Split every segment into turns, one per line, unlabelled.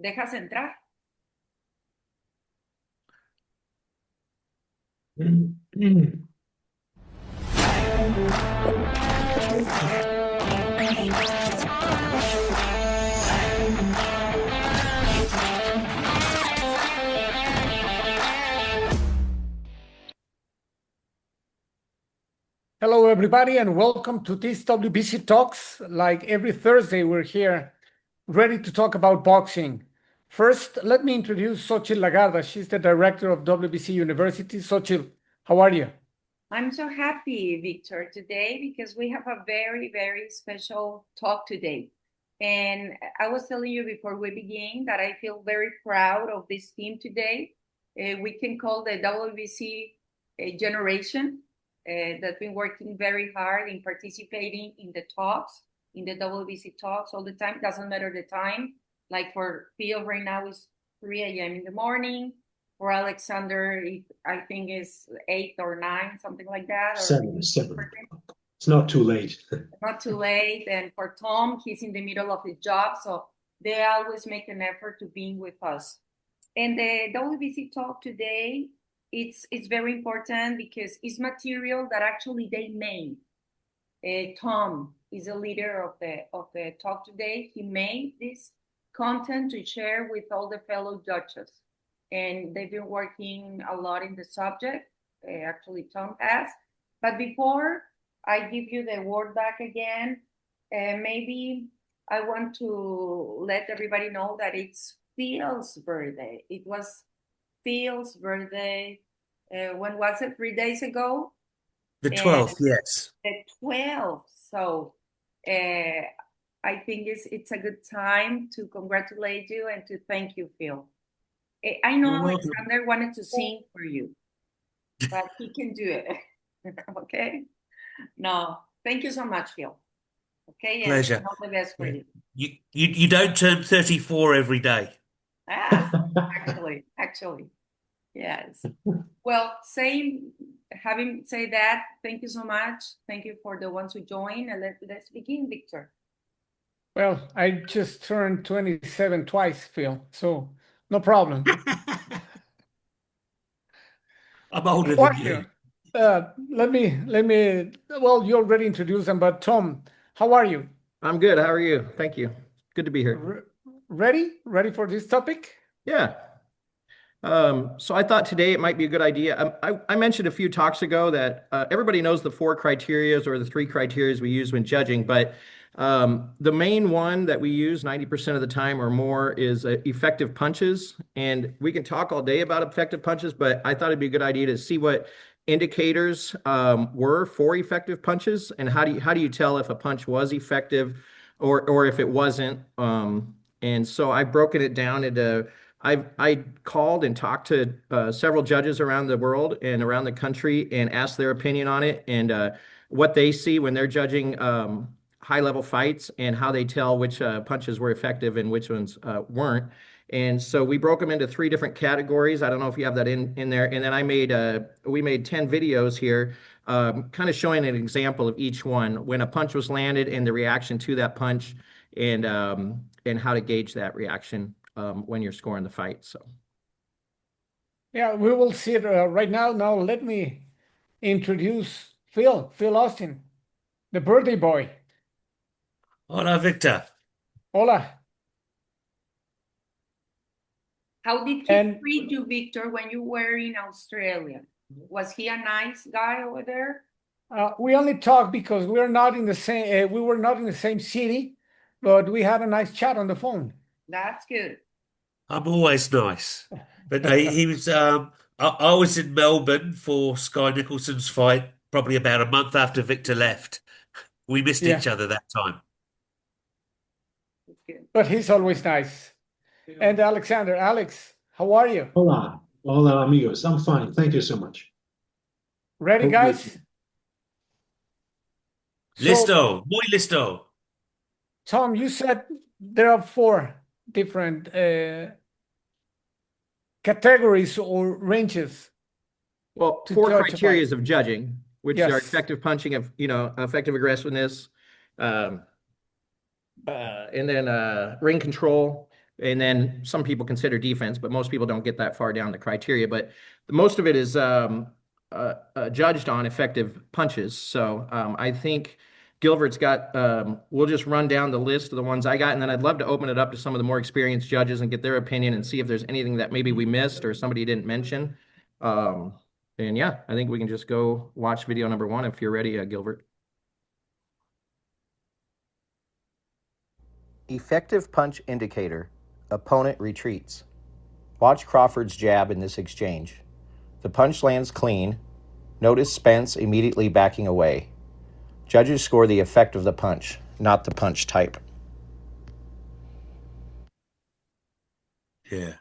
¿Dejas entrar?
Hello, everybody, and welcome to this WBC Talks. Like every Thursday, we're here ready to talk about boxing. First, let me introduce Xochitl Lagarda. She's the director of WBC University. Xochitl, how are you?
I'm so happy, Victor, today because we have a very, very special talk today. And I was telling you before we begin that I feel very proud of this team today. We can call the WBC generation that's been working very hard in participating in the talks, in the WBC talks all the time. Doesn't matter the time. Like for Phil right now is 3 a.m. in the morning. For Alexander, I think is 8 or 9, something like that. Or
Seven. It's not too late.
not too late. And for Tom, he's in the middle of his job, so they always make an effort to be with us. And the WBC talk today, it's very important because it's material that actually they made. Tom is a leader of the talk today. He made this content to share with all the fellow judges, and they've been working a lot in the subject. Actually, Tom has. But before I give you the word back again, maybe I want to let everybody know that it's Phil's birthday. It was Phil's birthday. When was it? 3 days ago?
The 12th, yes.
The 12th. So I think it's a good time to congratulate you and to thank you, Phil. I know Alexander wanted to sing for you, but he can do it. Okay? No, thank you so much, Phil. Okay,
Pleasure.
And all the best for you.
You don't turn 34 every day.
Actually, yes. Well, having said that, thank you so much. Thank you for the ones who joined, and let's begin, Victor.
Well, I just turned 27 twice, Phil, so no problem.
I'm older than you.
Well, you already introduced them, but Tom, how are you?
I'm good. How are you? Thank you. Good to be here.
Ready? Ready for this topic?
Yeah. So I thought today it might be a good idea. I mentioned a few talks ago that everybody knows the 4 criterias or the 3 criterias we use when judging, but the main one that we use 90% of the time or more is effective punches. And we can talk all day about effective punches, but I thought it'd be a good idea to see what indicators were for effective punches and how do you tell if a punch was effective or if it wasn't. And so I've broken it down into I called and talked to several judges around the world and around the country and asked their opinion on it and what they see when they're judging high-level fights and how they tell which punches were effective and which ones weren't. And so we broke them into 3 different categories. I don't know if you have that in there. And then we made 10 videos here kind of showing an example of each one, when a punch was landed and the reaction to that punch and how to gauge that reaction when you're scoring the fight. So,
yeah, we will see it right now. Now, let me introduce Phil Austin, the birthday boy.
Hola, Victor.
Hola.
How did he treat you, Victor, when you were in Australia? Was he a nice guy over there?
We only talked because we were not in the same city, but we had a nice chat on the phone.
That's good.
I'm always nice. But no, he was. I was in Melbourne for Sky Nicholson's fight, probably about a month after Victor left. We missed each other that time.
That's good.
But he's always nice. And Alexander, Alex, how are you?
Hola, amigos. I'm fine. Thank you so much.
Ready, guys?
Listo, muy listo.
Tom, you said there are 4 different categories or ranges.
Well, 4 criteria of judging, which are effective punching, effective aggressiveness, and then ring control, and then some people consider defense, but most people don't get that far down the criteria. But most of it is judged on effective punches. So I think Gilbert's got, we'll just run down the list of the ones I got, and then I'd love to open it up to some of the more experienced judges and get their opinion and see if there's anything that maybe we missed or somebody didn't mention. And yeah, I think we can just go watch video number 1 if you're ready, Gilbert. Effective punch indicator. Opponent retreats. Watch Crawford's jab in this exchange. The punch lands clean. Notice Spence immediately backing away. Judges score the effect of the punch, not the punch type.
Yeah.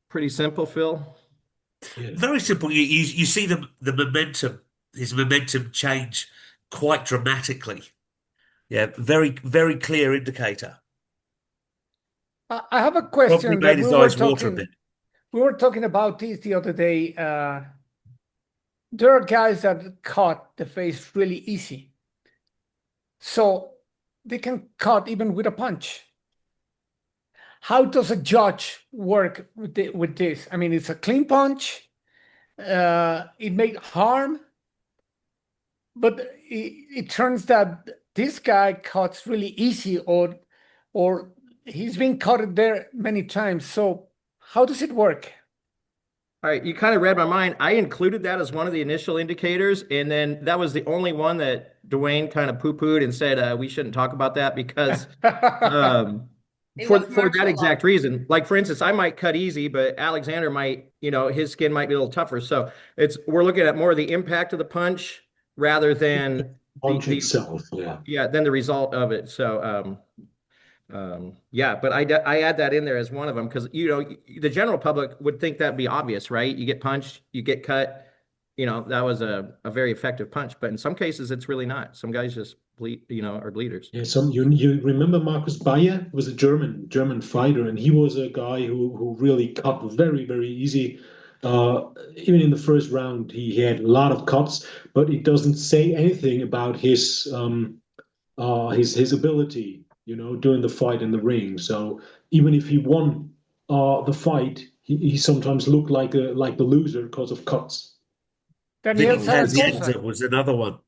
Pretty simple, Phil.
Yeah.
Very simple. You see the momentum, his momentum change quite dramatically. Yeah, very, very clear indicator.
I have a
Probably
question that
made his eyes water a bit.
we were talking about this the other day. There are guys that cut the face really easy. So they can cut even with a punch. How does a judge work with this? I mean, it's a clean punch. It may harm, but it turns that this guy cuts really easy, or he's been cut there many times. So how does it work?
All right, you kind of read my mind. I included that as one of the initial indicators, and then that was the only one that Dwayne kind of poo-pooed and said we shouldn't talk about that because for that exact reason. Like, for instance, I might cut easy, but Alexander might, his skin might be a little tougher. So we're looking at more the impact of the punch rather than
punch itself. Yeah,
than the result of it. So yeah, but I add that in there as one of them because the general public would think that'd be obvious, right? You get punched, you get cut. That was a very effective punch, but in some cases it's really not. Some guys just bleed, are bleeders.
Yeah, you remember Markus Bayer was a German fighter, and he was a guy who really cut very, very easy. Even in the first round, he had a lot of cuts, but it doesn't say anything about his ability, during the fight in the ring. So even if he won the fight, he sometimes looked like the loser because of cuts.
Daniel
Zaragoza was another one.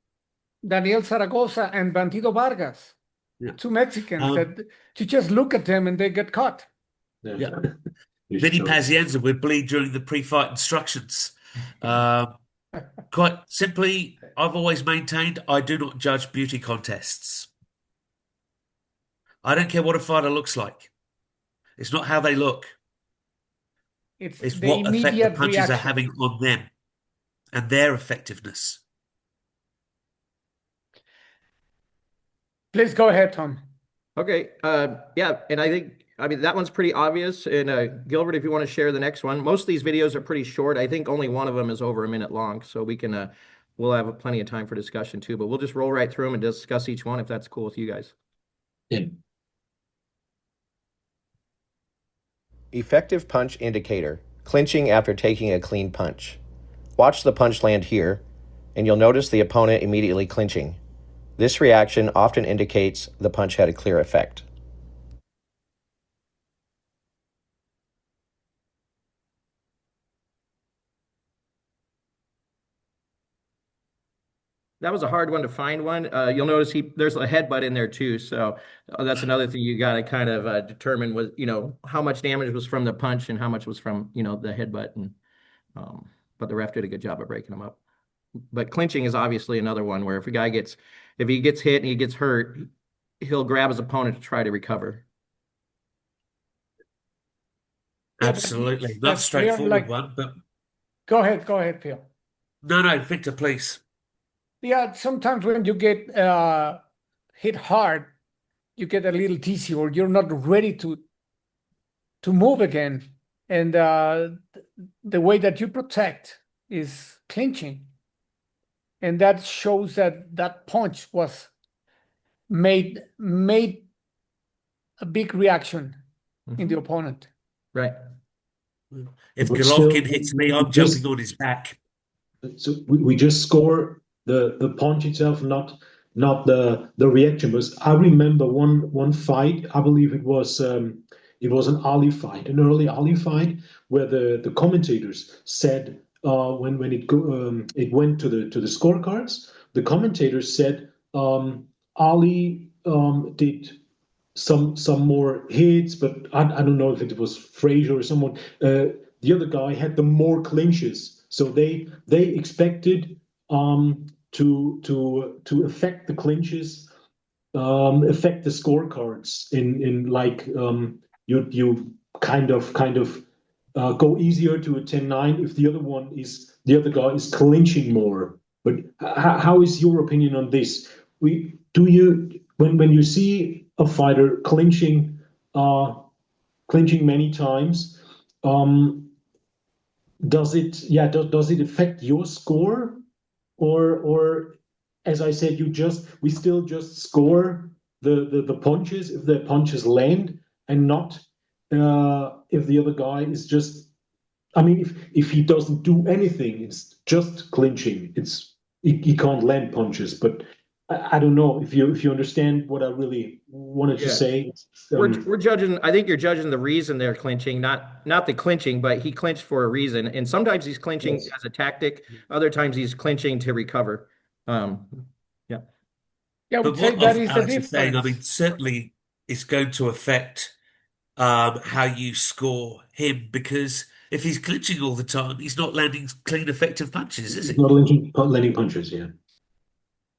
Daniel Zaragoza and Bandido Vargas,
Yeah.
two Mexicans that you just look at them and they get caught.
Yeah. Vinny Pazienza would bleed during the pre-fight instructions. Quite simply, I've always maintained I do not judge beauty contests. I don't care what a fighter looks like. It's not how they look. It's what effect the punches are having on them and their effectiveness.
Please go ahead, Tom.
Okay. Yeah, and I mean that one's pretty obvious. And Gilbert, if you want to share the next one, most of these videos are pretty short. I think only one of them is over a minute long, so we can we'll have plenty of time for discussion too. But we'll just roll right through them and discuss each one if that's cool with you guys.
Yeah.
Effective punch indicator. Clinching after taking a clean punch. Watch the punch land here, and you'll notice the opponent immediately clinching. This reaction often indicates the punch had a clear effect.
That was a hard one to find one. You'll notice there's a headbutt in there too. So that's another thing you got to kind of determine was, how much damage was from the punch and how much was from, the headbutt. And but the ref did a good job of breaking them up. But clinching is obviously another one where if he gets hit and he gets hurt, he'll grab his opponent to try to recover.
Absolutely. Not straightforward one, but
Go ahead, Phil.
No, Victor, please.
Yeah, sometimes when you get hit hard, you get a little dizzy or you're not ready to move again. And the way that you protect is clinching. And that shows that punch was made a big reaction in the opponent.
Right.
If Golovkin hits me, I'm jumping on his back.
So we just score the punch itself, not the reaction. Because I remember one fight. I believe it was It was an Ali fight, an early Ali fight, where the commentators said when it went to the scorecards, the commentators said Ali did some more hits, but I don't know if it was Frazier or someone. The other guy had the more clinches, so they expected to affect the clinches, affect the scorecards in like you kind of go easier to a 10-9 if the other guy is clinching more. But how is your opinion on this? When you see a fighter clinching many times, does it affect your score, or as I said, we still just score the punches if the punches land, and not if the other guy is just, I mean, if he doesn't do anything, it's just clinching. He can't land punches. But I don't know if you understand what I really wanted to say.
We're judging. I think you're judging the reason they're clinching, not the clinching, but he clinched for a reason. And sometimes he's clinching
Yes.
as a tactic. Other times he's clinching to recover. Yeah.
Yeah, I would
But
say
what
that is the
Alex is saying, I mean,
difference.
certainly it's going to affect how you score him, because if he's clinching all the time, he's not landing clean, effective punches, is
He's
he?
not landing punches, yeah.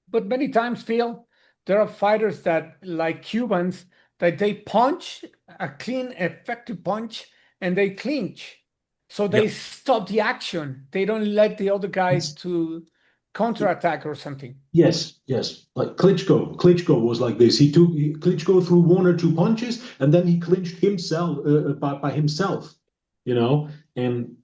But many times, Phil, there are fighters that, like Cubans, that they punch a clean, effective punch and they clinch. So they
Yep.
stop the action. They don't let the other guy to counterattack or something.
Yes, yes. Like Klitschko was like this. Klitschko threw one or two punches, and then he clinched himself by himself, you know. And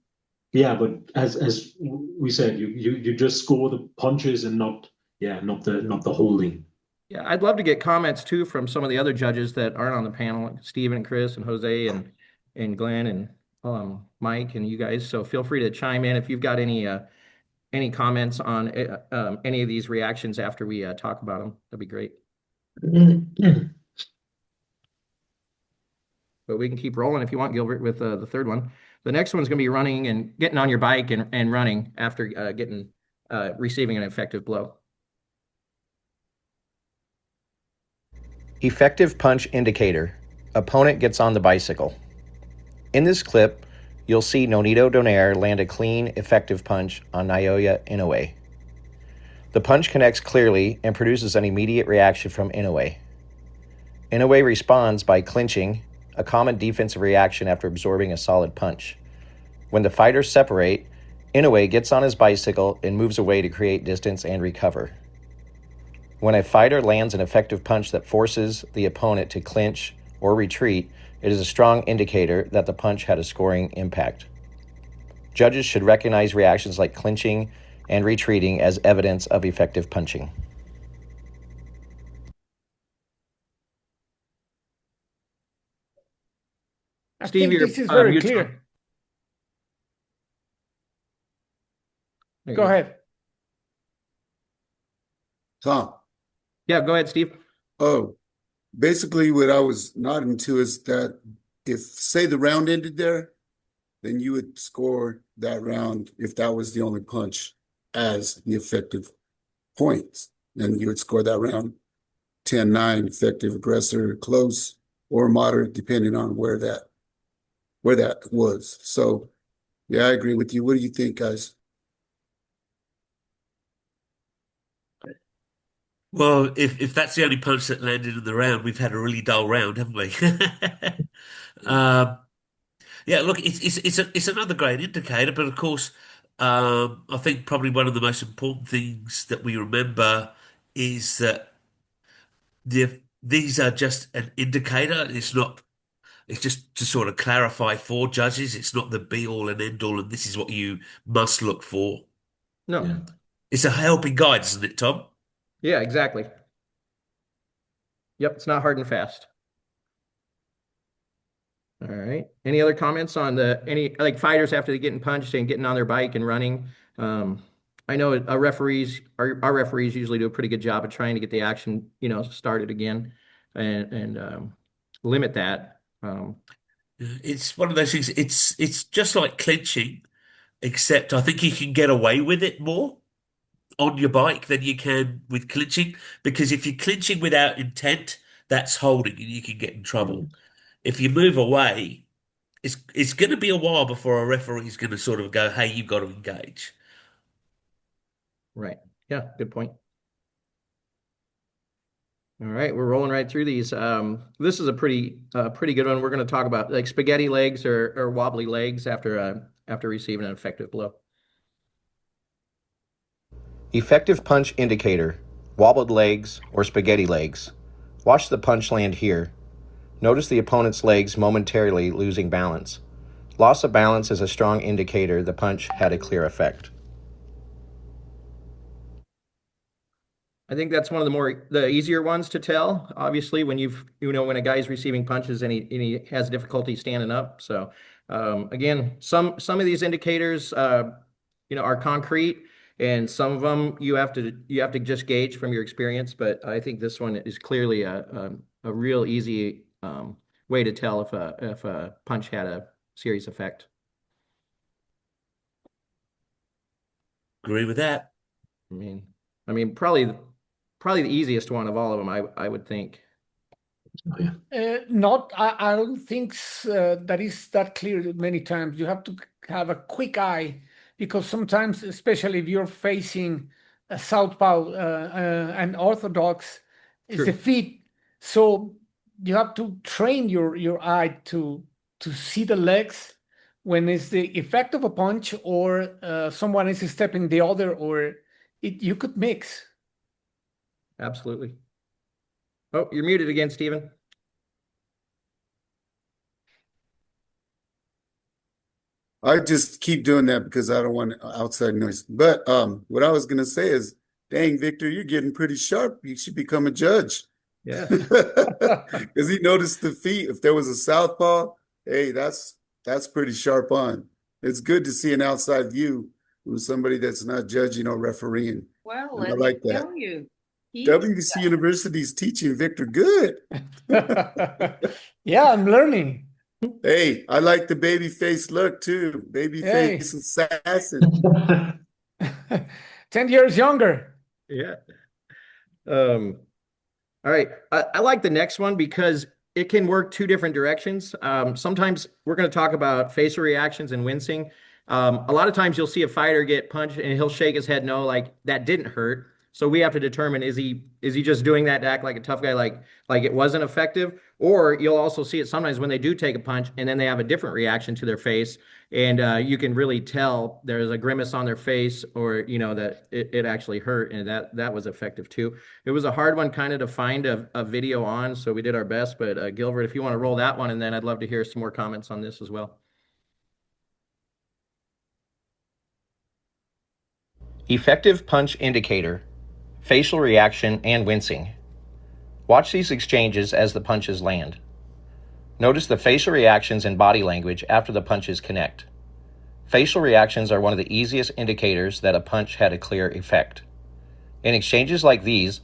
yeah, but as we said, you just score the punches and not the holding.
Yeah, I'd love to get comments too from some of the other judges that aren't on the panel, like Steven and Chris and Jose and Glenn and Mike and you guys. So feel free to chime in if you've got any comments on any of these reactions after we talk about them. That'd be great. But we can keep rolling if you want, Gilbert, with the third one. The next one's going to be running and getting on your bike and running after receiving an effective blow.
Effective punch indicator. Opponent gets on the bicycle. In this clip, you'll see Nonito Donaire land a clean, effective punch on Naoya Inoue. The punch connects clearly and produces an immediate reaction from Inoue. Inoue responds by clinching, a common defensive reaction after absorbing a solid punch. When the fighters separate, Inoue gets on his bicycle and moves away to create distance and recover. When a fighter lands an effective punch that forces the opponent to clinch or retreat, it is a strong indicator that the punch had a scoring impact. Judges should recognize reactions like clinching and retreating as evidence of effective punching.
I
Steve,
think
you're
this is very
mute.
clear.
There you
Go ahead.
Tom.
Yeah, go ahead, Steve.
Oh, basically what I was nodding to is that if, say, the round ended there, then you would score that round if that was the only punch as the effective points. Then you would score that round 10-9, effective, aggressor, close, or moderate, depending on where that was. So, yeah, I agree with you. What do you think, guys?
Well, if that's the only punch that landed in the round, we've had a really dull round, haven't we? Yeah, look, it's another great indicator, but of course, I think probably one of the most important things that we remember is that these are just an indicator. It's not. It's just to sort of clarify for judges. It's not the be all and end all, and this is what you must look for.
No.
Yeah.
It's a helping guide, isn't it, Tom?
Yeah, exactly. Yep, it's not hard and fast. All right. Any other comments on any like fighters after they getting punched and getting on their bike and running? I know our referees usually do a pretty good job of trying to get the action, started again and limit that.
It's one of those things. It's just like clinching, except I think you can get away with it more on your bike than you can with clinching. Because if you're clinching without intent, that's holding and you can get in trouble. If you move away, it's going to be a while before a referee is going to sort of go, "Hey, you've got to engage."
Right. Yeah, good point. All right, we're rolling right through these. This is a pretty good one. We're going to talk about like spaghetti legs or wobbly legs after receiving an effective blow.
Effective punch indicator, wobbled legs or spaghetti legs. Watch the punch land here. Notice the opponent's legs momentarily losing balance. Loss of balance is a strong indicator the punch had a clear effect.
I think that's one of the easier ones to tell. Obviously, when when a guy's receiving punches and he has difficulty standing up. So again, some of these indicators are concrete, and some of them you have to just gauge from your experience. But I think this one is clearly a real easy way to tell if a punch had a serious effect.
Agree with that.
I mean, probably the easiest one of all of them, I would think.
I don't think that is that clear many times. You have to have a quick eye because sometimes, especially if you're facing a southpaw and orthodox, it's
True.
the feet. So you have to train your eye to see the legs when it's the effect of a punch or someone is stepping the other, or you could mix.
Absolutely. Oh, you're muted again, Stephen.
I just keep doing that because I don't want outside noise. But what I was gonna say is, dang, Victor, you're getting pretty sharp. You should become a judge.
Yeah.
Because he noticed the feet. If there was a southpaw, hey, that's pretty sharp on. It's good to see an outside view with somebody that's not judging or refereeing.
Well,
And I
let me
like that.
tell you,
WBC University is teaching Victor good.
Yeah, I'm learning.
Hey, I like the baby face look too. Baby
Hey.
face assassin.
10 years younger.
Yeah. All right. I like the next one because it can work two different directions. Sometimes we're going to talk about facial reactions and wincing. A lot of times you'll see a fighter get punched and he'll shake his head no, like that didn't hurt. So we have to determine is he just doing that to act like a tough guy, like it wasn't effective, or you'll also see it sometimes when they do take a punch and then they have a different reaction to their face, and you can really tell there's a grimace on their face, or that it actually hurt, and that was effective too. It was a hard one kind of to find a video on, so we did our best. But Gilbert, if you want to roll that one, and then I'd love to hear some more comments on this as well.
Effective punch indicator, facial reaction, and wincing. Watch these exchanges as the punches land. Notice the facial reactions and body language after the punches connect. Facial reactions are one of the easiest indicators that a punch had a clear effect. In exchanges like these,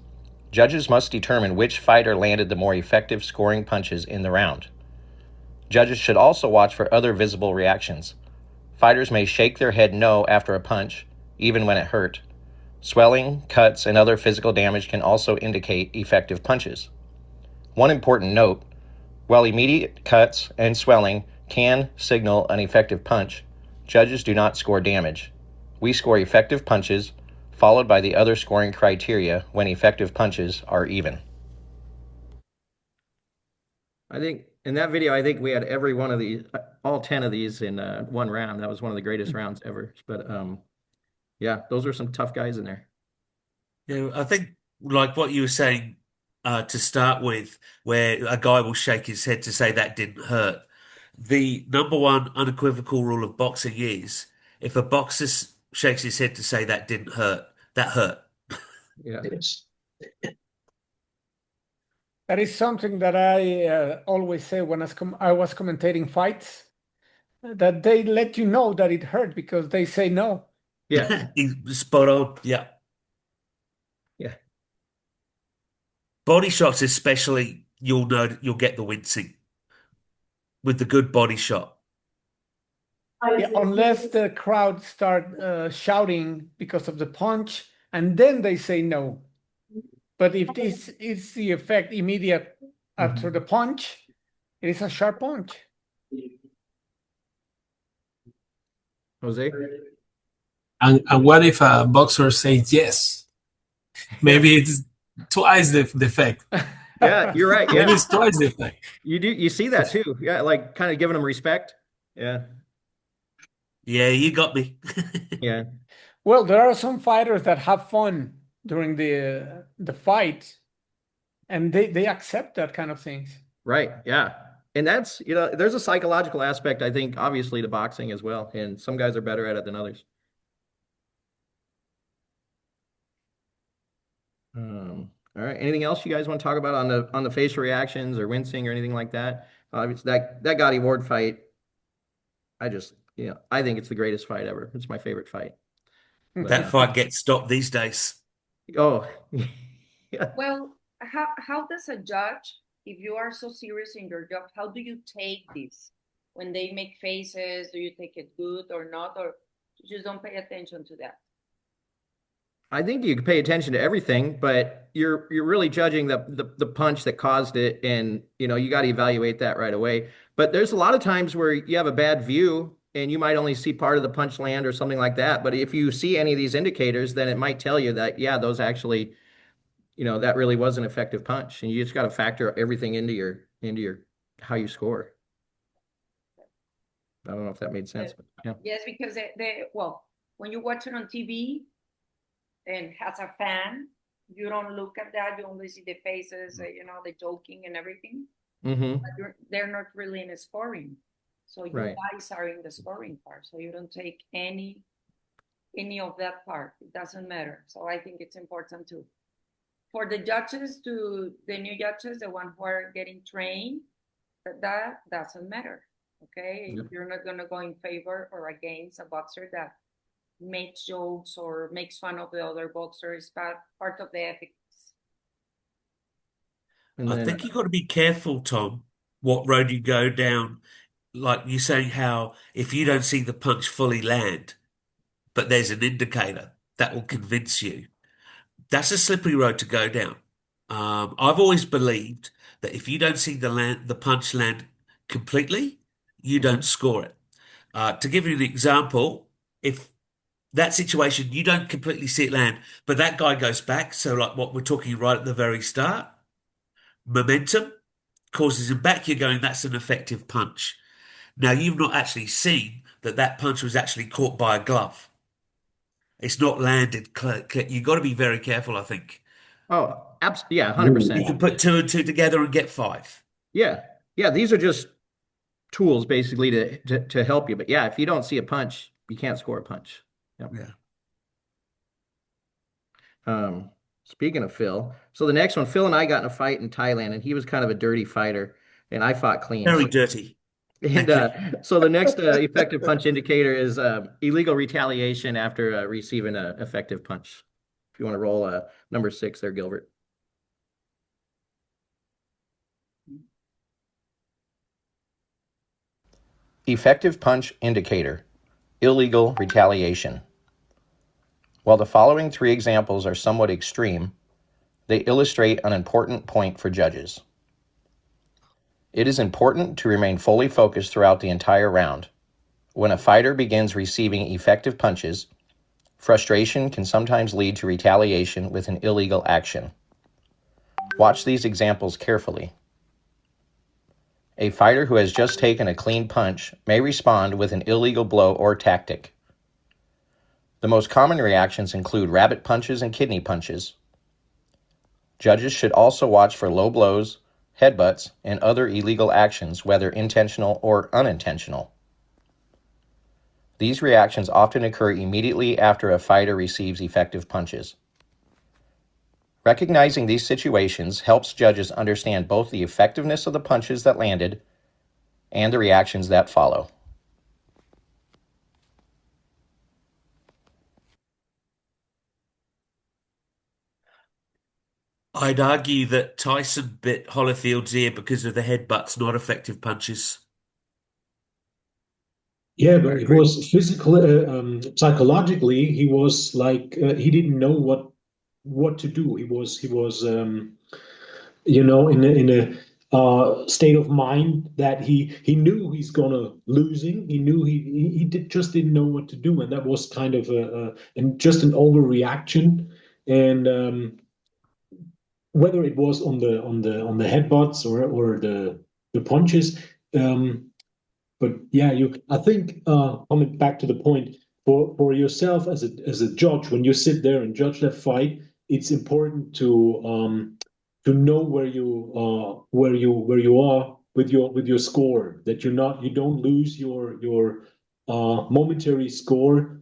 judges must determine which fighter landed the more effective scoring punches in the round. Judges should also watch for other visible reactions. Fighters may shake their head no after a punch, even when it hurt. Swelling, cuts, and other physical damage can also indicate effective punches. One important note, while immediate cuts and swelling can signal an effective punch, judges do not score damage. We score effective punches, followed by the other scoring criteria when effective punches are even.
I think in that video, we had every one of these, all 10 of these in one round. That was one of the greatest rounds ever. But yeah, those are some tough guys in there.
Yeah, I think like what you were saying to start with, where a guy will shake his head to say that didn't hurt. The number one unequivocal rule of boxing is if a boxer shakes his head to say that didn't hurt, that hurt.
Yeah.
That is something that I always say when I was commentating fights, that they let you know that it hurt because they say no.
Yeah.
Spot on. Yeah.
Yeah.
Body shots especially, you'll get the wincing. with the good body shot.
Yeah, unless the crowd start shouting because of the punch, and then they say no. But if this is the effect immediate after the punch, it is a sharp punch.
Jose?
And what if a boxer says yes? Maybe it's twice the effect.
Yeah, you're right.
Maybe
Yeah,
it's twice the effect.
you see that too. Yeah, like kind of giving them respect. Yeah,
Yeah, you got me.
yeah,
Well, there are some fighters that have fun during the fight, and they accept that kind of things.
right. Yeah, and that's there's a psychological aspect I think obviously to boxing as well, and some guys are better at it than others. All right. Anything else you guys want to talk about on the facial reactions or wincing or anything like that? Obviously, that Gotti Ward fight, I think it's the greatest fight ever. It's my favorite fight. But,
That fight gets stopped these days.
oh, yeah.
Well, how does a judge, if you are so serious in your job, how do you take this? When they make faces, do you take it good or not? Or you just don't pay attention to that?
I think you can pay attention to everything, but you're really judging the punch that caused it, and you got to evaluate that right away. But there's a lot of times where you have a bad view and you might only see part of the punch land or something like that. But if you see any of these indicators, then it might tell you that those actually, that really was an effective punch, and you just got to factor everything into your how you score. I don't know if that made sense, but yeah.
Yes, because well, when you watch it on TV, and as a fan, you don't look at that. You only see the faces, the joking and everything.
Mm-hmm.
But they're not really in the scoring. So you
Right.
guys are in the scoring part. So you don't take any of that part. It doesn't matter. So I think it's important too. For the judges, the new judges, the ones who are getting trained, that doesn't matter. Okay?
Yep.
You're not going to go in favor or against a boxer that makes jokes or makes fun of the other boxers, but part of the ethics.
And
I
then,
think you've got to be careful, Tom, what road you go down. Like you're saying how if you don't see the punch fully land, but there's an indicator that will convince you, that's a slippery road to go down. I've always believed that if you don't see the punch land completely, you don't score it. To give you an example, if that situation, you don't completely see it land, but that guy goes back. So like what we're talking right at the very start, momentum causes him back. You're going, that's an effective punch. Now you've not actually seen that punch was actually caught by a glove. It's not landed. You've got to be very careful, I think.
oh, absolutely, yeah,
You
100%.
can put two and two together and get five.
Yeah, yeah. These are just tools basically to help you. But yeah, if you don't see a punch, you can't score a punch. Yep.
Yeah.
Speaking of Phil, so the next one, Phil and I got in a fight in Thailand, and he was kind of a dirty fighter, and I fought clean.
Very dirty.
And so the next effective punch indicator is illegal retaliation after receiving an effective punch. If you want to roll number 6 there, Gilbert.
Effective punch indicator, illegal retaliation. While the following 3 examples are somewhat extreme, they illustrate an important point for judges. It is important to remain fully focused throughout the entire round. When a fighter begins receiving effective punches, frustration can sometimes lead to retaliation with an illegal action. Watch these examples carefully. A fighter who has just taken a clean punch may respond with an illegal blow or tactic. The most common reactions include rabbit punches and kidney punches. Judges should also watch for low blows, headbutts, and other illegal actions, whether intentional or unintentional. These reactions often occur immediately after a fighter receives effective punches. Recognizing these situations helps judges understand both the effectiveness of the punches that landed and the reactions that follow.
I'd argue that Tyson bit Holyfield's ear because of the headbutts, not effective punches.
Yeah, but it was physically, psychologically, he was like he didn't know what to do. He was in a state of mind that he knew he's gonna losing. He knew just didn't know what to do, and that was kind of and just an overreaction. And whether it was on the headbutts or the punches. Um, but yeah, I think coming back to the point for yourself as a judge, when you sit there and judge that fight, it's important to know where you are with your score, that you don't lose your momentary score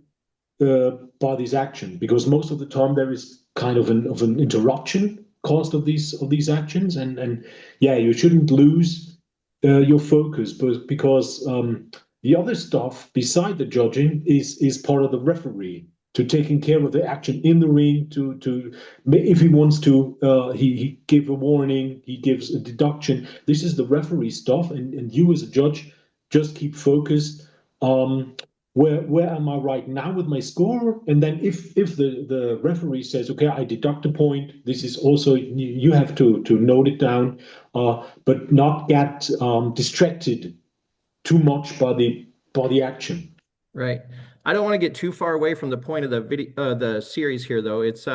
by this action, because most of the time there is kind of an interruption caused of these actions, and yeah, you shouldn't lose your focus, but because the other stuff beside the judging is part of the referee, to taking care of the action in the ring, to if he wants to he give a warning, he gives a deduction. This is the referee stuff, and you as a judge just keep focused. Where am I right now with my score? And then if the referee says, okay, I deduct a point, this is also, you have to note it down, but not get distracted too much by the action.
Right. I don't want to get too far away from the point of the video, the series here, though. It's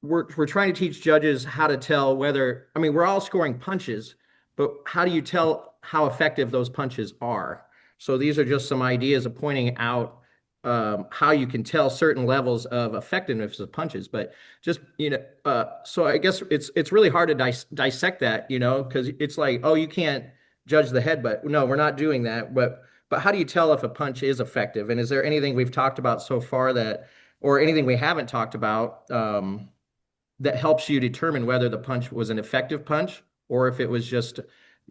we're trying to teach judges how to tell whether, I mean, we're all scoring punches, but how do you tell how effective those punches are? So these are just some ideas of pointing out how you can tell certain levels of effectiveness of punches. But just, so I guess it's really hard to dissect that, because it's like, oh, you can't judge the head, but no, we're not doing that. But how do you tell if a punch is effective? And is there anything we've talked about so far or anything we haven't talked about that helps you determine whether the punch was an effective punch or if it was just,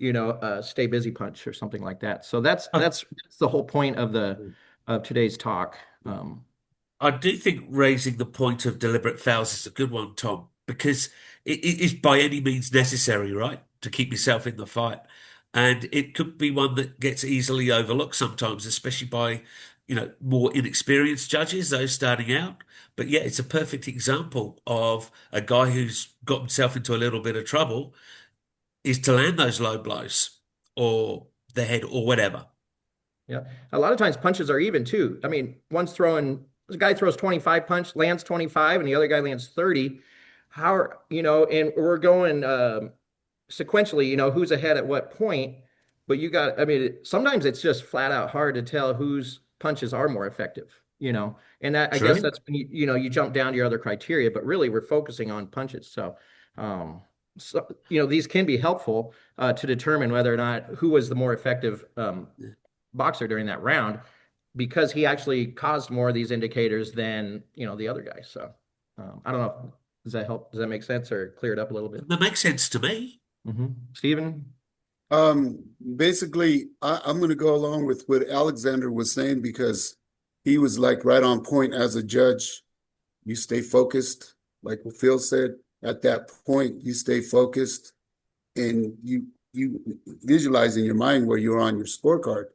a stay busy punch or something like that? So that's the whole point of today's talk.
I do think raising the point of deliberate fouls is a good one, Tom, because it is by any means necessary, right, to keep yourself in the fight. And it could be one that gets easily overlooked sometimes, especially by, more inexperienced judges, those starting out. But yeah, it's a perfect example of a guy who's got himself into a little bit of trouble, is to land those low blows or the head or whatever.
Yeah. A lot of times punches are even too. I mean, the guy throws 25 punch, lands 25, and the other guy lands 30. And we're going sequentially, who's ahead at what point. But sometimes it's just flat out hard to tell whose punches are more effective, and that, I guess that's when you jump down to your other criteria, but really we're focusing on punches. So, these can be helpful to determine whether or not who was the more effective boxer during that round, because he actually caused more of these indicators than, the other guy. So I don't know. Does that help? Does that make sense or clear it up a little bit?
That makes sense to me.
Mm-hmm. Stephen?
Basically, I'm going to go along with what Alexander was saying, because he was like right on point. As a judge, you stay focused. Like what Phil said, at that point, you stay focused and you visualize in your mind where you're on your scorecard.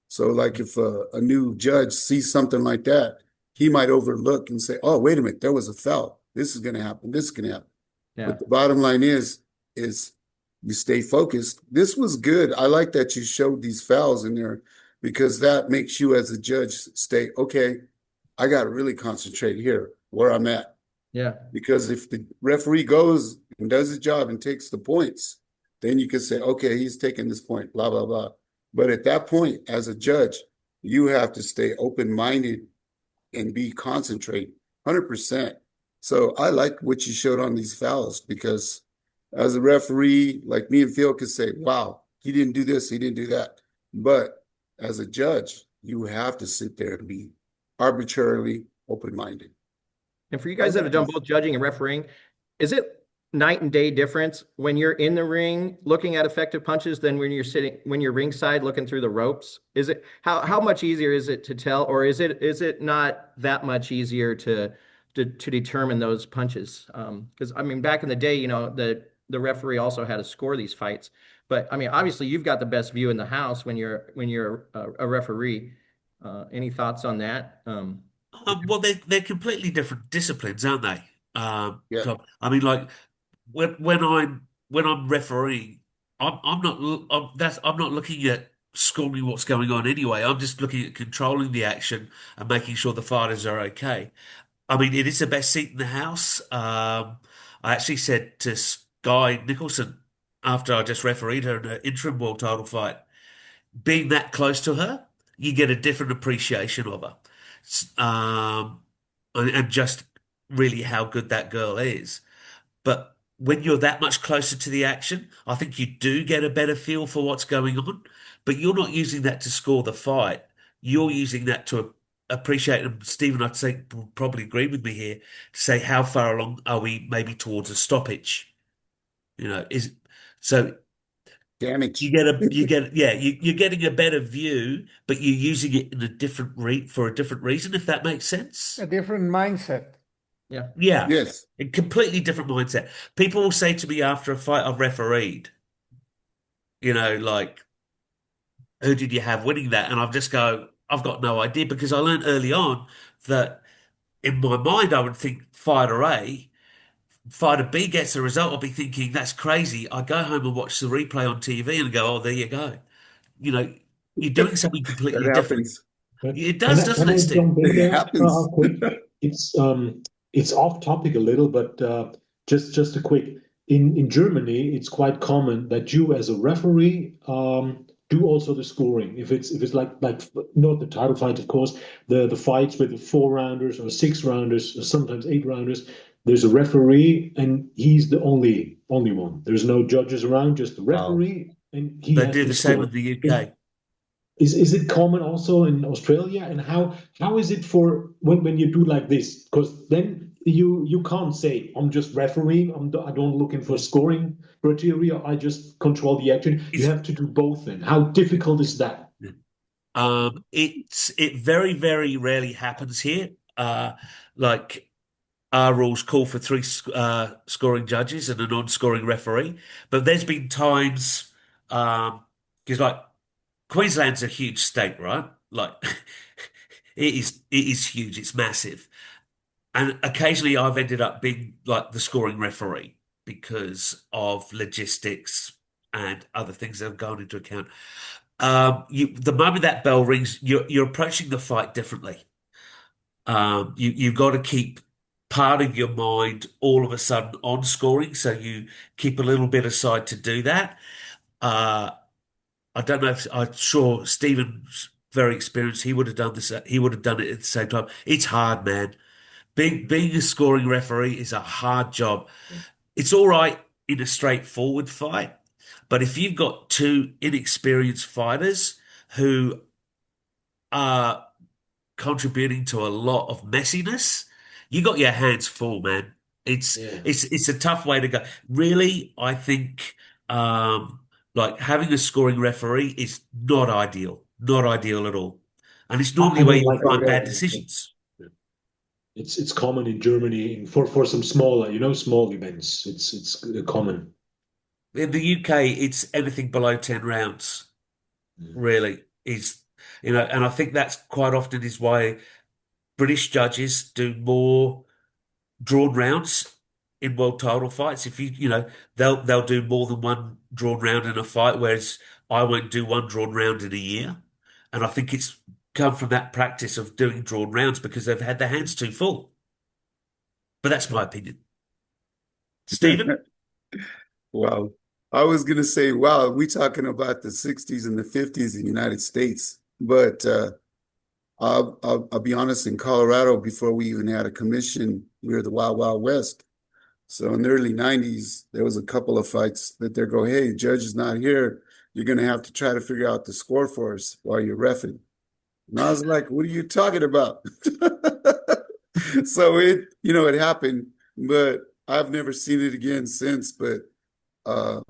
So like if a new judge sees something like that, he might overlook and say, oh, wait a minute, there was a foul. This is going to happen. This is going to happen. Yeah. But the bottom line is you stay focused. This was good. I like that you showed these fouls in there, because that makes you as a judge stay, okay, I got to really concentrate here where I'm at.
Yeah.
Because if the referee goes and does his job and takes the points, then you can say, okay, he's taking this point, blah, blah, blah. But at that point, as a judge, you have to stay open-minded and be concentrate 100%. So I like what you showed on these fouls, because as a referee, like me and Phil could say, wow, he didn't do this, he didn't do that. But as a judge, you have to sit there and be arbitrarily open-minded.
And for you guys that have done both judging and refereeing, is it night and day difference when you're in the ring looking at effective punches than when you're ringside looking through the ropes? Is it how much easier is it to tell, or is it not that much easier to determine those punches? Because I mean, back in the day, the referee also had to score these fights, but I mean, obviously you've got the best view in the house when you're a referee. Any thoughts on that?
Well, they're completely different disciplines, aren't they?
Yeah.
Tom? I mean, like when I'm refereeing, I'm not I'm not looking at scoring what's going on anyway. I'm just looking at controlling the action and making sure the fighters are okay. I mean, it is the best seat in the house. I actually said to Sky Nicholson after I just refereed her in an interim world title fight, being that close to her, you get a different appreciation of her. And just really how good that girl is. But when you're that much closer to the action, I think you do get a better feel for what's going on. But you're not using that to score the fight. You're using that to appreciate. And Stephen, I'd say will probably agree with me here to say how far along are we maybe towards a stoppage? Is so
Damage.
you're getting a better view, but you're using it in a for a different reason, if that makes sense.
A different mindset.
Yeah.
Yeah,
Yes.
a completely different mindset. People will say to me after a fight I've refereed, like, who did you have winning that? And I've just go, I've got no idea because I learned early on that in my mind I would think fighter A, fighter B gets a result. I'll be thinking that's crazy. I go home and watch the replay on TV and go, oh, there you go. You know, you're doing something
That
completely different.
happens.
It
Can
does,
I,
doesn't
can
it,
I
Steve?
jump in
It
there
happens.
quick? It's off topic a little, but just a quick. In Germany, it's quite common that you, as a referee, do also the scoring. If it's like not the title fight, of course, the fights with the 4 rounders or 6 rounders or sometimes 8 rounders. There's a referee, and he's the only one. There's no judges around, just the
Wow.
referee, and he
They
has
do
to
the same
score.
in the UK.
Is it common also in Australia? And how is it for when you do like this? Because then you can't say I'm just refereeing. I don't looking for scoring criteria. I just control the action. You
It's
have to do both. Then how difficult is that?
it very, very rarely happens here. Like our rules call for three scoring judges and a non-scoring referee, but there's been times because like Queensland's a huge state, right? Like it is huge. It's massive. And occasionally I've ended up being like the scoring referee because of logistics and other things that have gone into account. The moment that bell rings, you're approaching the fight differently. You've got to keep part of your mind all of a sudden on scoring, so you keep a little bit aside to do that. Uh, I don't know if I'm sure Stephen's very experienced. He would have done this. He would have done it at the same time. It's hard, man. Being a scoring referee is a hard job. It's all right in a straightforward fight, but if you've got two inexperienced fighters who are contributing to a lot of messiness, you got your hands full, man. It's
Yeah.
it's a tough way to go. Really, I think like having a scoring referee is not ideal. Not ideal at all. And it's normally
I
where
don't
you
like
find
that.
bad decisions.
It's common in Germany for some smaller, small events. It's common.
In the UK, it's anything below 10 rounds,
Mm.
really. And I think that's quite often is why British judges do more drawn rounds in world title fights. If they'll do more than one drawn round in a fight, whereas I won't do one drawn round in a year. And I think it's come from that practice of doing drawn rounds because they've had their hands too full. But that's my opinion. Stephen?
Wow. I was gonna say, wow, we talking about the 60s and the 50s in the United States. But I'll be honest, in Colorado, before we even had a commission, we were the Wild Wild West. So in the early 90s, there was a couple of fights that they go, hey, judge is not here. You're gonna have to try to figure out the score for us while you're reffing. And I was like, what are you talking about? So it happened, but I've never seen it again since. But uh,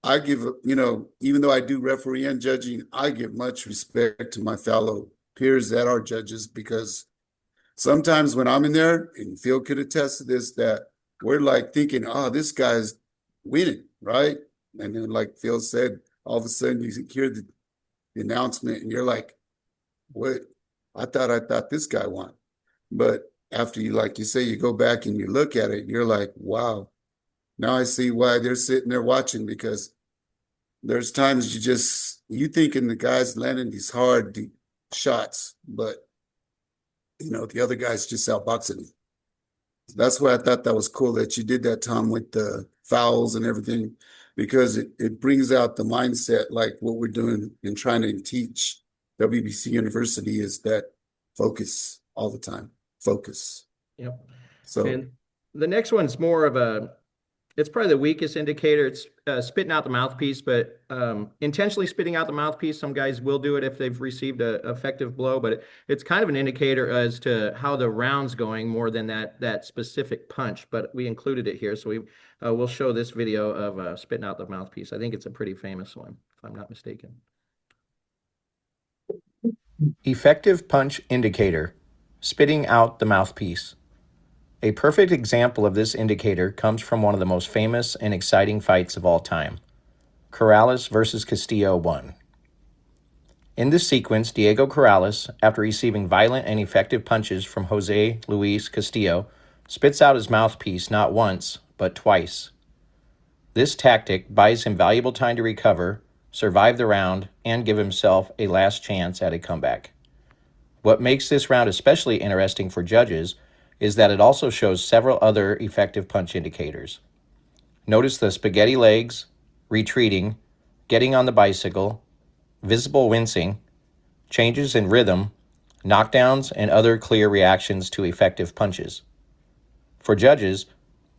I give, even though I do referee and judging, I give much respect to my fellow peers that are judges, because sometimes when I'm in there, and Phil could attest to this, that we're like thinking, oh, this guy's winning, right? And then, like Phil said, all of a sudden you hear the announcement and you're like, what I thought this guy won. But after you, like you say, you go back and you look at it, you're like, wow, now I see why they're sitting there watching, because there's times you thinking the guy's landing these hard deep shots, but the other guy's just outboxing him. That's why I thought that was cool that you did that, Tom, with the fouls and everything, because it brings out the mindset, like what we're doing and trying to teach WBC University, is that focus all the time. Focus.
Yep.
So,
And the next one's more of it's probably the weakest indicator. It's spitting out the mouthpiece, but intentionally spitting out the mouthpiece, some guys will do it if they've received an effective blow, but it's kind of an indicator as to how the round's going more than that specific punch. But we included it here, so we'll show this video of spitting out the mouthpiece. I think it's a pretty famous one, if I'm not mistaken.
Effective punch indicator, spitting out the mouthpiece. A perfect example of this indicator comes from one of the most famous and exciting fights of all time, Corrales versus Castillo 1. In this sequence, Diego Corrales, after receiving violent and effective punches from Jose Luis Castillo, spits out his mouthpiece not once, but twice. This tactic buys him valuable time to recover, survive the round, and give himself a last chance at a comeback. What makes this round especially interesting for judges is that it also shows several other effective punch indicators. Notice the spaghetti legs, retreating, getting on the bicycle, visible wincing, changes in rhythm, knockdowns, and other clear reactions to effective punches. For judges,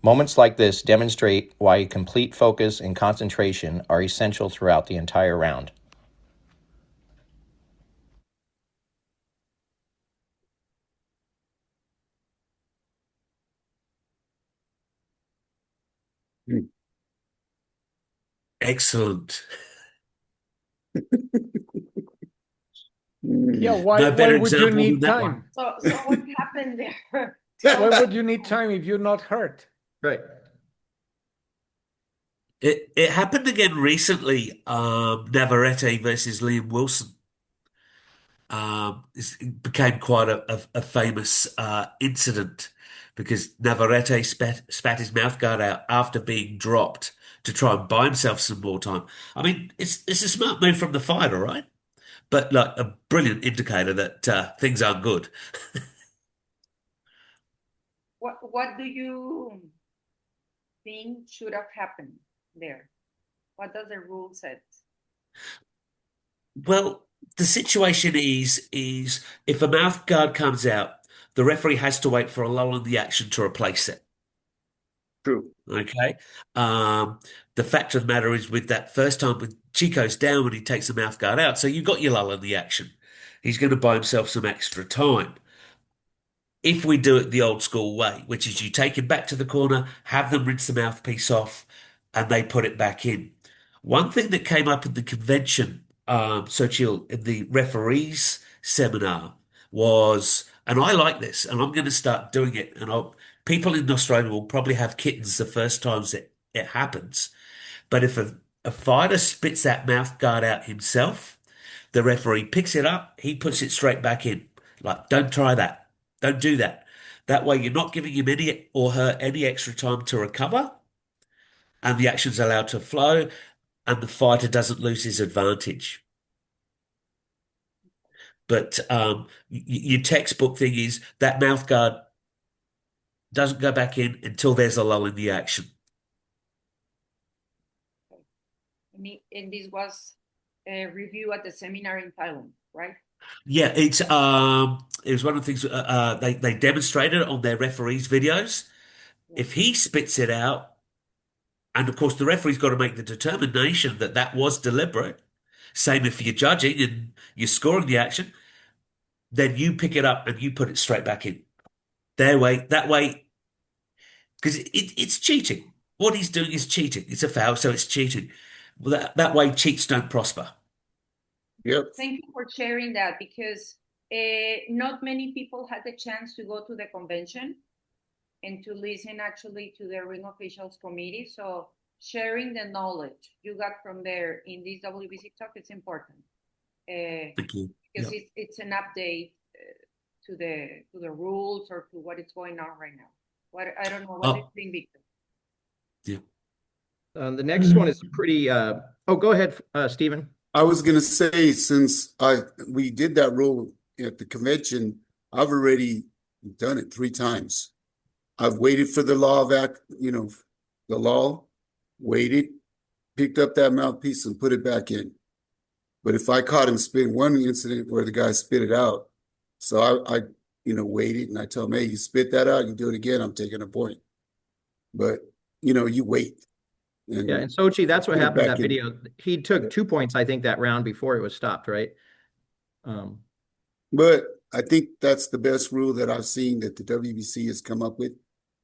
moments like this demonstrate why complete focus and concentration are essential throughout the entire round.
Excellent.
Yeah,
No
why
better
would you
example than
need
that one.
time?
So what happened there?
Why would you need time if you're not hurt?
Right.
It happened again recently, Navarrete versus Liam Wilson. It became quite a famous incident because Navarrete spat his mouthguard out after being dropped to try and buy himself some more time. I mean, it's a smart move from the fighter, right? But like a brilliant indicator that things aren't good.
What do you think should have happened there? What does the rule say?
Well, the situation is if a mouth guard comes out, the referee has to wait for a lull in the action to replace it.
true.
Okay. The fact of the matter is, with that first time with Chico's down when he takes the mouth guard out, so you've got your lull in the action. He's going to buy himself some extra time. If we do it the old school way, which is you take him back to the corner, have them rinse the mouthpiece off, and they put it back in. One thing that came up in the convention, Sochil, in the referees seminar was, and I like this, and I'm going to start doing it, and people in Australia will probably have kittens the first times it happens. But if a fighter spits that mouth guard out himself, the referee picks it up, he puts it straight back in. Like, don't try that. Don't do that. That way you're not giving him any or her any extra time to recover, and the action's allowed to flow, and the fighter doesn't lose his advantage. But your textbook thing is that mouth guard doesn't go back in until there's a lull in the action.
And this was a review at the seminar in Thailand, right?
Yeah, it was one of the things they demonstrated on their referees' videos.
Yeah.
If he spits it out, and of course the referee's got to make the determination that that was deliberate. Same if you're judging and you're scoring the action, then you pick it up and you put it straight back in. That way, because it's cheating. What he's doing is cheating. It's a foul, so it's cheating. Well, that way, cheats don't prosper.
Yep.
Thank you for sharing that, because not many people had the chance to go to the convention and to listen actually to the ring officials committee. So sharing the knowledge you got from there in this WBC talk is important.
Thank you.
because it's an update to the rules or to what is going on right now. I don't know. What do you think, Victor?
Yeah.
The next one is pretty. Oh, go ahead, Stephen.
I was gonna say, since we did that rule at the convention, I've already done it 3 times. I've waited for the law of the law, waited, picked up that mouthpiece and put it back in. But if I caught him spitting, one incident where the guy spit it out, so I waited and I told him, hey, you spit that out, you do it again, I'm taking a point. But you wait.
And Sochi, that's what happened in that video. He took 2 points, I think, that round before it was stopped, right?
But I think that's the best rule that I've seen that the WBC has come up with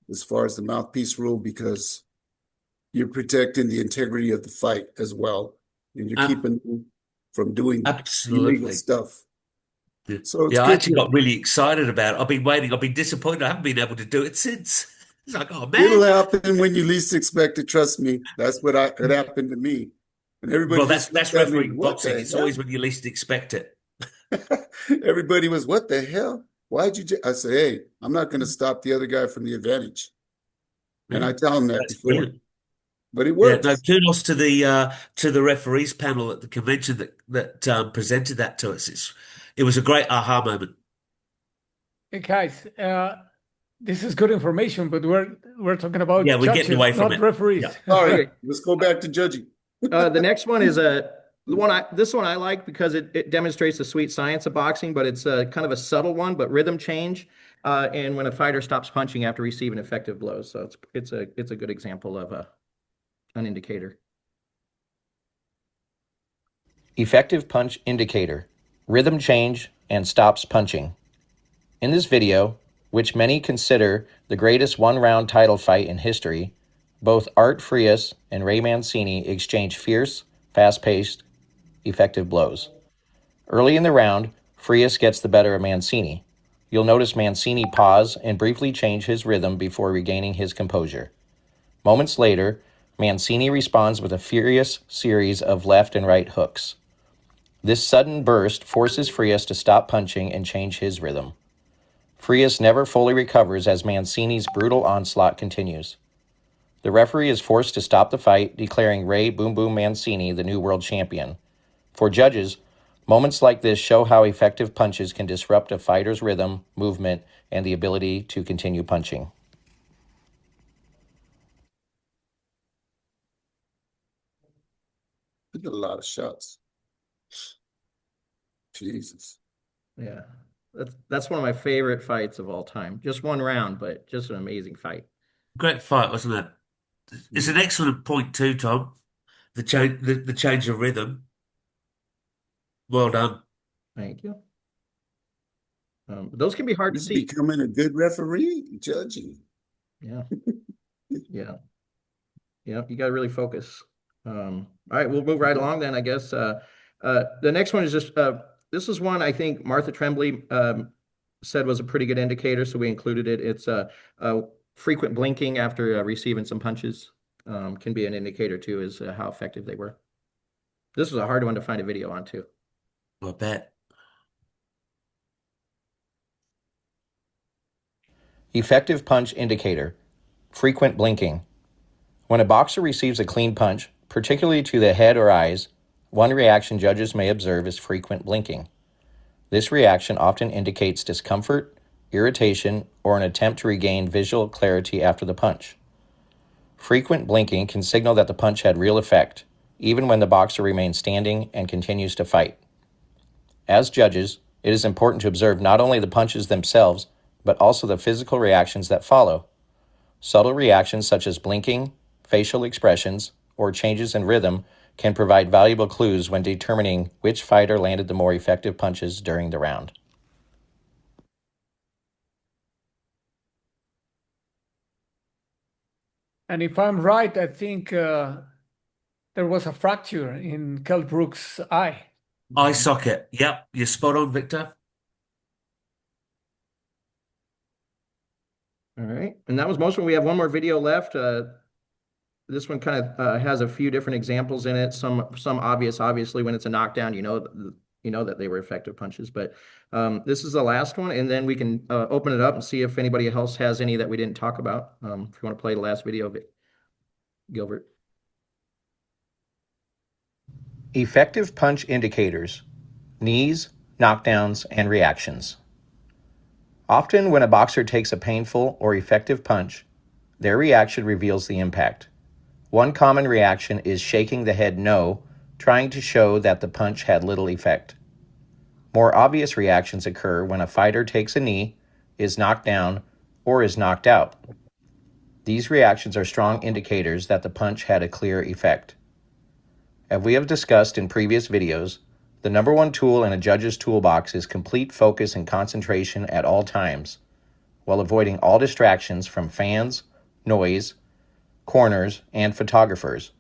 as far as the mouthpiece rule, because you're protecting the integrity of the fight as well. And you're keeping them from doing illegal stuff.
Yeah.
So it's
I
good
actually got really excited about it. I've been waiting. I've been disappointed. I haven't been able to do it since. It's like, oh man.
It'll happen when you least expect it. Trust me. That's what it happened to me. And everybody.
Well, that's refereeing boxing. It's always when you least expect it.
Everybody was, what the hell? Why'd you? I say, hey, I'm not going to stop the other guy from the advantage. And I tell him that before. Brilliant. But it works.
Yeah, no, kudos to the referees panel at the convention that presented that to us. It was a great aha moment.
Hey guys, this is good information, but we're talking about
we're
judges,
getting away from
not
it.
referees.
Yeah. All right, let's go back to judging.
The next one is this one I like because it demonstrates the sweet science of boxing, but it's kind of a subtle one, but rhythm change, and when a fighter stops punching after receiving effective blows. So it's a good example of an indicator.
Effective punch indicator, rhythm change, and stops punching. In this video, which many consider the greatest one-round title fight in history, both Art Frias and Ray Mancini exchange fierce, fast-paced, effective blows. Early in the round, Frias gets the better of Mancini. You'll notice Mancini pause and briefly change his rhythm before regaining his composure. Moments later, Mancini responds with a furious series of left and right hooks. This sudden burst forces Frias to stop punching and change his rhythm. Frias never fully recovers as Mancini's brutal onslaught continues. The referee is forced to stop the fight, declaring Ray Boom Boom Mancini the new world champion. For judges, moments like this show how effective punches can disrupt a fighter's rhythm, movement, and the ability to continue punching.
We did a lot of shots. Jesus.
Yeah. That's one of my favorite fights of all time. Just one round, but just an amazing fight.
Great fight, wasn't it? It's an excellent point too, Tom. The change of rhythm. Well done.
Thank you. Those can be hard to see.
Becoming a good referee, judging.
Yeah. Yeah. Yeah. You got to really focus. All right, we'll move right along then, I guess. The next one is just, this is one I think Martha Tremblay said was a pretty good indicator, so we included it. It's frequent blinking after receiving some punches can be an indicator too, as how effective they were. This was a hard one to find a video on too.
I bet.
Effective punch indicator, frequent blinking. When a boxer receives a clean punch, particularly to the head or eyes, one reaction judges may observe is frequent blinking. This reaction often indicates discomfort, irritation, or an attempt to regain visual clarity after the punch. Frequent blinking can signal that the punch had real effect, even when the boxer remains standing and continues to fight. As judges, it is important to observe not only the punches themselves, but also the physical reactions that follow. Subtle reactions such as blinking, facial expressions, or changes in rhythm can provide valuable clues when determining which fighter landed the more effective punches during the round.
And if I'm right, I think there was a fracture in Kell Brook's eye.
Eye socket. Yep, you're spot on, Victor.
All right, and that was most of them. We have one more video left. This one kind of has a few different examples in it. Some obvious, obviously, when it's a knockdown, you know, you know that they were effective punches. But this is the last one, and then we can open it up and see if anybody else has any that we didn't talk about. If you want to play the last video of it, Gilbert.
Effective punch indicators: knees, knockdowns, and reactions. Often when a boxer takes a painful or effective punch, their reaction reveals the impact. One common reaction is shaking the head no, trying to show that the punch had little effect. More obvious reactions occur when a fighter takes a knee, is knocked down, or is knocked out. These reactions are strong indicators that the punch had a clear effect. As we have discussed in previous videos, the number one tool in a judge's toolbox is complete focus and concentration at all times, while avoiding all distractions from fans, noise, corners, and photographers.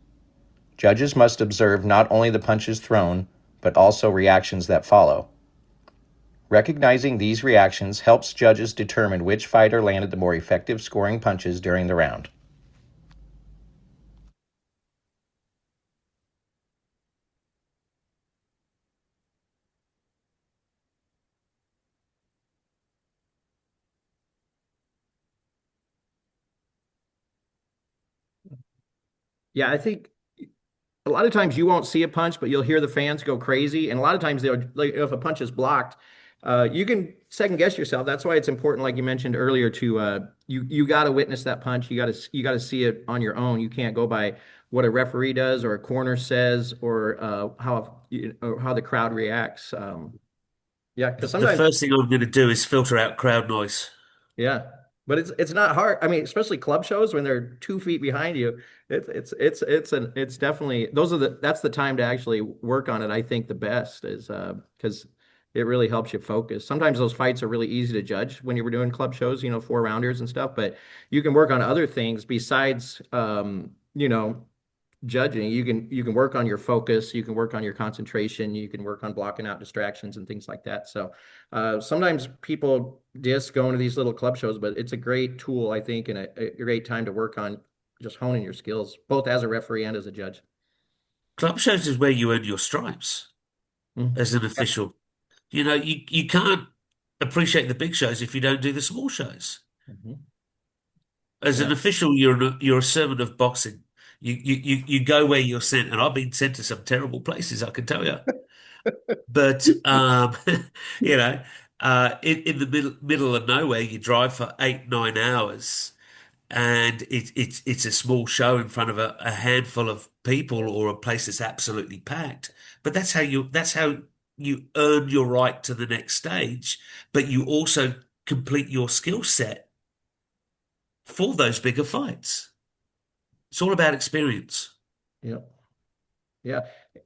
Judges must observe not only the punches thrown, but also reactions that follow. Recognizing these reactions helps judges determine which fighter landed the more effective scoring punches during the round.
Yeah, I think a lot of times you won't see a punch, but you'll hear the fans go crazy. And a lot of times they're like, if a punch is blocked, you can second guess yourself. That's why it's important, like you mentioned earlier, to you got to witness that punch. You got to see it on your own. You can't go by what a referee does or a corner says or how the crowd reacts. Yeah, because
The
sometimes
first thing I'm going to do is filter out crowd noise.
yeah, but it's not hard. I mean, especially club shows when they're 2 feet behind you. It's definitely that's the time to actually work on it. I think the best is because it really helps you focus. Sometimes those fights are really easy to judge when you were doing club shows, 4 rounders and stuff. But you can work on other things besides judging. You can work on your focus, you can work on your concentration, you can work on blocking out distractions and things like that. So sometimes people just go into these little club shows, but it's a great tool, I think, and a great time to work on just honing your skills, both as a referee and as a judge.
Club shows is where you earn your stripes as an official. You can't appreciate the big shows if you don't do the small shows. As an official, you're a servant of boxing. You go where you're sent, and I've been sent to some terrible places, I can tell you. But in the middle of nowhere, you drive for 8-9 hours, and it's a small show in front of a handful of people or a place that's absolutely packed. But that's how you earn your right to the next stage, but you also complete your skill set for those bigger fights. It's all about experience.
Yeah. Yeah.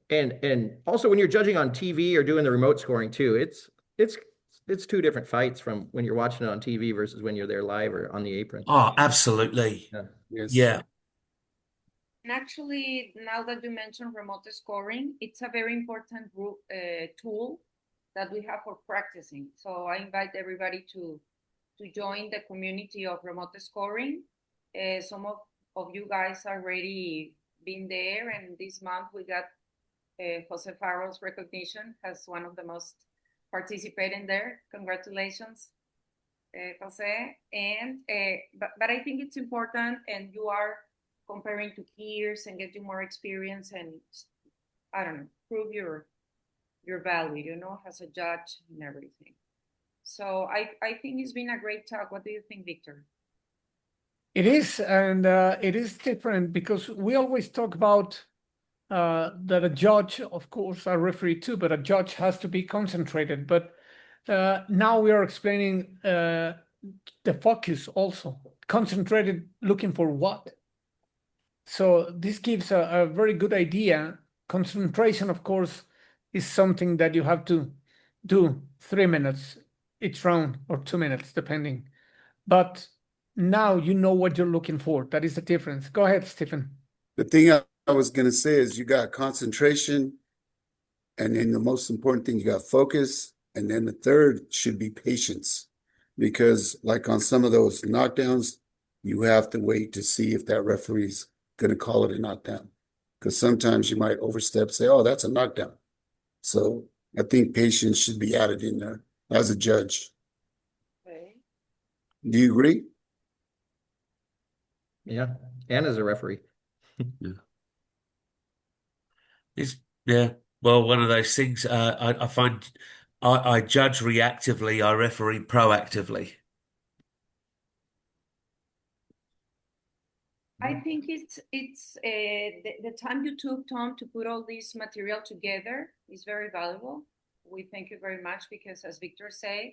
And also when you're judging on TV or doing the remote scoring too, it's 2 different fights from when you're watching it on TV versus when you're there live or on the apron.
Oh, absolutely.
Yeah.
Yes.
Yeah.
And actually, now that you mentioned remote scoring, it's a very important tool that we have for practicing. So I invite everybody to join the community of remote scoring. Some of you guys already been there, and this month we got Jose Farrell's recognition as one of the most participating there. Congratulations, Jose. And but I think it's important, and you are comparing to peers and getting more experience and I don't know, prove your value, as a judge and everything. So I think it's been a great talk. What do you think, Victor?
It is, and it is different because we always talk about that a judge, of course, a referee too, but a judge has to be concentrated. But now we are explaining the focus also, concentrated, looking for what. So this gives a very good idea. Concentration, of course, is something that you have to do 3 minutes each round or 2 minutes, depending. But now you know what you're looking for. That is the difference. Go ahead, Stephen.
The thing I was going to say is you got concentration, and then the most important thing, you got focus, and then the third should be patience. Because like on some of those knockdowns, you have to wait to see if that referee's going to call it a knockdown. Because sometimes you might overstep, say, oh, that's a knockdown. So I think patience should be added in there as a judge.
Okay.
Do you agree?
Yeah, and as a referee.
Yeah. Well, one of those things. I find I judge reactively. I referee proactively.
I think it's the time you took, Tom, to put all this material together is very valuable. We thank you very much because, as Victor said,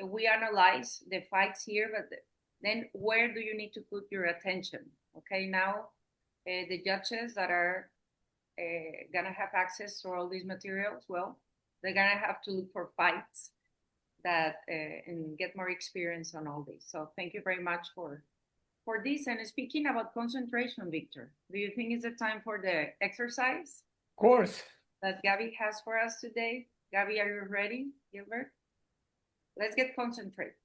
we analyze the fights here, but then where do you need to put your attention? Okay, now the judges that are gonna have access to all these materials, well, they're gonna have to look for fights that and get more experience on all this. So thank you very much for this. And speaking about concentration, Victor, do you think it's the time for the exercise?
Of course.
That Gabby has for us today? Gabby, are you ready, Gilbert? Let's get concentrated.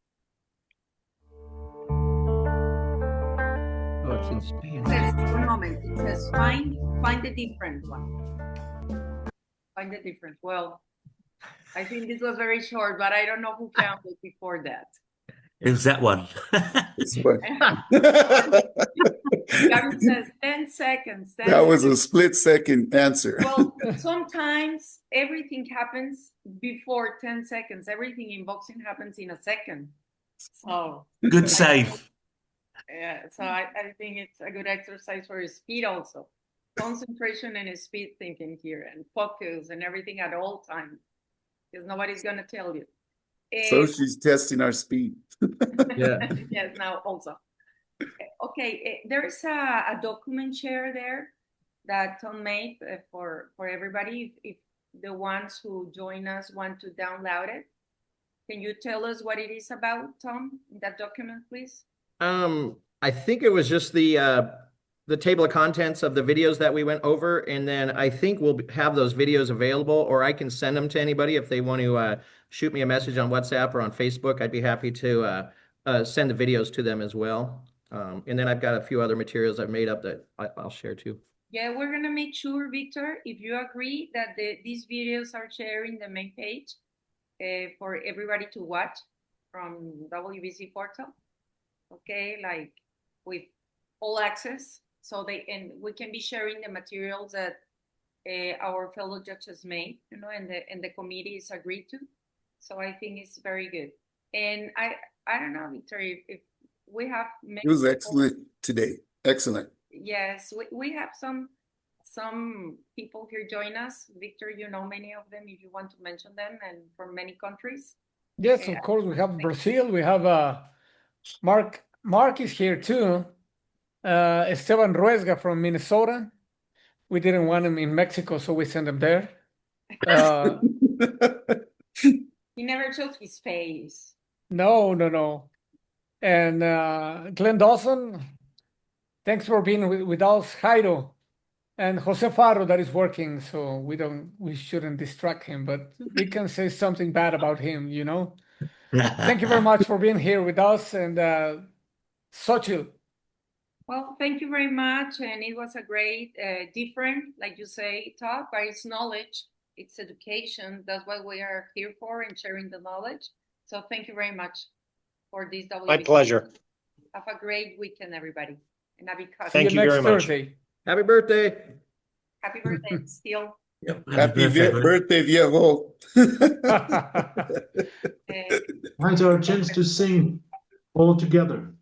Oh, it's in Spain.
It says, one moment. It says find the different one. Find the different. Well, I think this was very short, but I don't know who found it before that.
It was that one.
Gavin says 10 seconds.
That was a split-second answer.
Well, sometimes everything happens before 10 seconds. Everything in boxing happens in a second. So
Good save.
yeah, so I think it's a good exercise for your speed also. Concentration and speed thinking here and focus and everything at all times. Because nobody's going to tell you.
So she's testing our speed.
Yeah.
Yes, now also. Okay, there's a document share there that Tom made for everybody. If the ones who join us want to download it, can you tell us what it is about, Tom, in that document, please?
I think it was just the table of contents of the videos that we went over, and then I think we'll have those videos available, or I can send them to anybody if they want to shoot me a message on WhatsApp or on Facebook. I'd be happy to send the videos to them as well. And then I've got a few other materials I've made up that I'll share too.
Yeah, we're gonna make sure, Victor, if you agree that these videos are sharing the main page for everybody to watch from WBC portal. Okay, like with all access, so we can be sharing the materials that our fellow judges made, and the committee is agreed to. So I think it's very good. And I don't know, Victor, if we have many
It was excellent today. Excellent.
Yes, we have some people here join us. Victor, you know many of them if you want to mention them, and from many countries.
Yes, of course. We have Brazil. We have Mark. Mark is here too. Esteban Ruesga from Minnesota. We didn't want him in Mexico, so we sent him there.
He never shows his face.
No. And Glenn Dawson, thanks for being with us. Jairo and Jose Faro that is working, so we shouldn't distract him, but we can say something bad about him, Thank you very much for being here with us, and Xochitl.
Well, thank you very much, and it was a great, different, like you say, talk, but it's knowledge, it's education. That's what we are here for, and sharing the knowledge. So thank you very much for this WBC.
My pleasure.
Have a great weekend, everybody. And happy
Thank you very much.
Thursday.
Happy birthday.
Happy birthday, still.
Yep.
Happy birthday, viejo.
It's our chance to sing all together.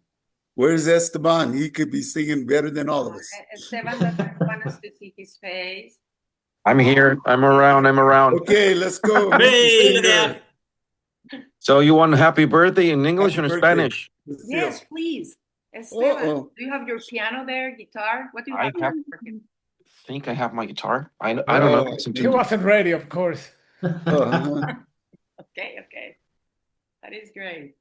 Where's Esteban? He could be singing better than all of us.
Esteban doesn't want us to see his face.
I'm here. I'm around.
Okay, let's go.
Hey,
So you want happy birthday in English or in Spanish?
Yes, please. Esteban, do you have your piano there, guitar? What do you have?
I think I have my guitar. I don't know.
He wasn't ready, of course.
Okay. That is great.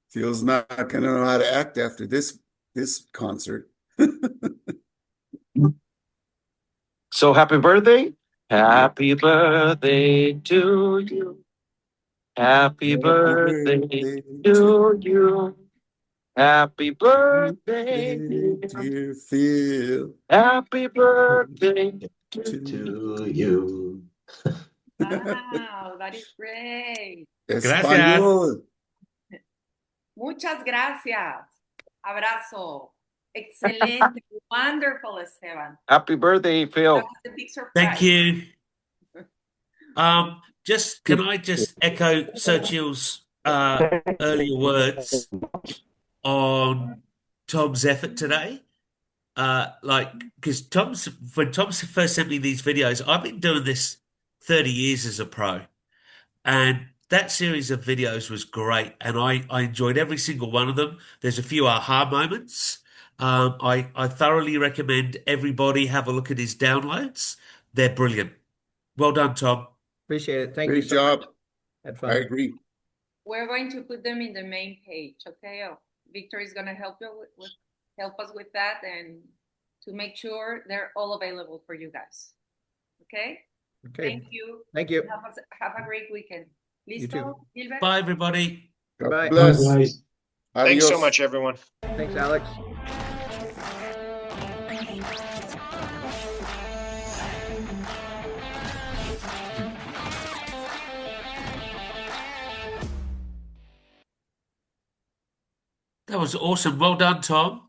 Phil's not gonna know how to act after this concert.
So happy birthday. Happy birthday to you. Happy birthday to you. Happy birthday,
Dear Phil.
happy birthday
To you.
Wow, that is great.
Gracias.
Español.
Muchas gracias. Abrazo. Excelente. Wonderful, Esteban.
Happy birthday,
That
Phil.
was a big surprise.
Thank you. Can I just echo Sochil's earlier words on Tom's effort today? Because when Tom first sent me these videos, I've been doing this 30 years as a pro, and that series of videos was great, and I enjoyed every single one of them. There's a few aha moments. I thoroughly recommend everybody have a look at his downloads. They're brilliant. Well done, Tom.
Appreciate it. Thank you
Great
so
job.
much. Had
I
fun.
agree.
We're going to put them in the main page, okay? Victor is going to help you help us with that and to make sure they're all available for you guys. Okay?
Okay.
Thank you.
Thank you.
Have a great weekend.
You too.
Listo, Gilbert?
Bye, everybody.
God
Bye.
Bye,
bless.
guys.
Thanks so
Adios.
much, everyone.
Thanks, Alex.
That was awesome. Well done, Tom.